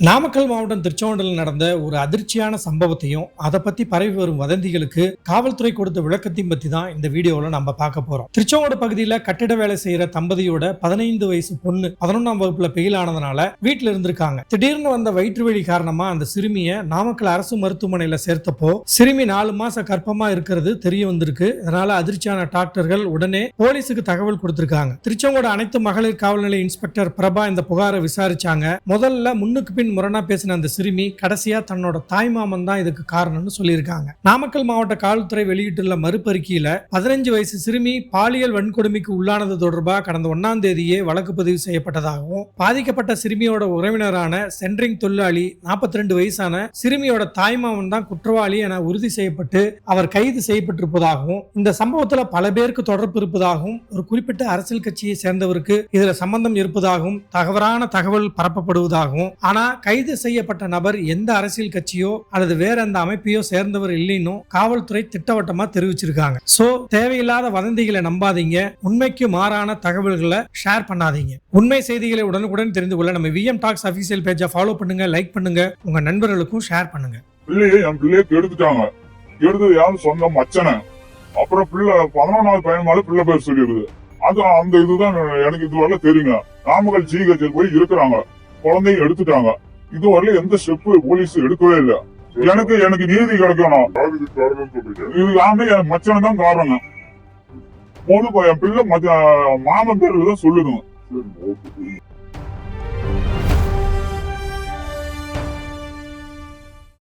நாமக்கல் மாவட்டம் திருச்செங்கோட்டில் நடந்த ஒரு அதிர்ச்சியான சம்பவத்தையும் அதை பத்தி பரவி வரும் வதந்திகளுக்கு காவல்துறை கொடுத்த விளக்கத்தையும் பத்தி தான் இந்த வீடியோவில் நம்ம பார்க்க போறோம். திருச்செங்கோடு பகுதியில் கட்டிட வேலை செய்யற தம்பதியோட 15 வயசு பொண்ணு 11ஆம் வகுப்புல பெயில் ஆனதுனால வீட்டுல இருந்திருக்காங்க. திடீர்னு வந்த வயிற்று வலி காரணமா அந்த சிறுமியை நாமக்கல் அரசு மருத்துவமனையில சேர்த்தப்போ சிறுமி 4 மாச கர்ப்பமா இருக்கிறது தெரிய வந்திருக்கு. இதனால அதிர்ச்சியான டாக்டர்கள் உடனே போலீஸுக்கு தகவல் கொடுத்திருக்காங்க. திருச்செங்கோடு அனைத்து மகளிர் காவல் நிலைய இன்ஸ்பெக்டர் பிரபா இந்த புகாரை விசாரிச்சாங்க. முதல்ல முன்னுக்கு முரணா பேசின அந்த சிறுமி கடைசியா தன்னோட தாய்மாமன் தான் இதுக்கு காரணம்னு சொல்லியிருக்காங்க. நாமக்கல் மாவட்ட காவல்துறை வெளியிட்டுள்ள மறுபறிக்கையில 15 வயசு சிறுமி பாலியல் வன்கொடுமைக்கு உள்ளானது தொடர்பா கடந்த 1ஆம் தேதியே வழக்கு பதிவு செய்யப்பட்டதாகவும் பாதிக்கப்பட்ட சிறுமியோட உறவினரான சென்ட்ரிங் தொழிலாளி 42 வயசான சிறுமியோட தாய்மாமன் தான் குற்றவாளி என உறுதி செய்யப்பட்டு அவர் கைது செய்யப்பட்டிருப்பதாகவும் இந்த சம்பவத்துல பல பேருக்கு தொடர்பு இருப்பதாகவும் ஒரு குறிப்பிட்ட அரசியல் கட்சியை சேர்ந்தவருக்கு இதுல சம்பந்தம் இருப்பதாகவும் தவறான தகவல் பரப்பப்படுவதாகவும் ஆனா கைது செய்யப்பட்ட நபர் எந்த அரசியல் கட்சியோ அல்லது வேற எந்த அமைப்பையோ சேர்ந்தவர் இல்லைன்னு காவல்துறை திட்டவட்டமா தெரிவிச்சிருக்காங்க. சோ தேவையில்லாத வதந்திகளை நம்பாதீங்க, உண்மைக்கு மாறான தகவல்களை ஷேர் பண்ணாதீங்க. உண்மை செய்திகளை உடனுக்குடன் தெரிந்து கொள்ள நம்ம விஎம் டாக்ஸ் அபிஷியல் பேஜை ஃபாலோ பண்ணுங்க, லைக் பண்ணுங்க, உங்க நண்பர்களுக்கும் ஷேர் பண்ணுங்க. என் பிள்ளையை கெடுத்துட்டாங்க. எடுத்தது யாரும் சொந்த மச்சனை. அப்புறம் பிள்ளை 11ஆவது பையன் மேல பிள்ளை பேர் சொல்லிடுது. அது அந்த இதுதான் எனக்கு இதுவரை தெரியுங்க. நாமக்கல் ஜிஹெச் போய் இருக்கிறாங்க, குழந்தைய எடுத்துட்டாங்க. இதுவரையில எந்த ஸ்டெப் போலீஸ் எடுக்கவே இல்லை. எனக்கு நீதி கிடைக்கணும். இது எல்லாமே என் மச்சனை தான் காரணம். என் பிள்ளை மாமன் பேர்ல தான் சொல்லுதுங்க.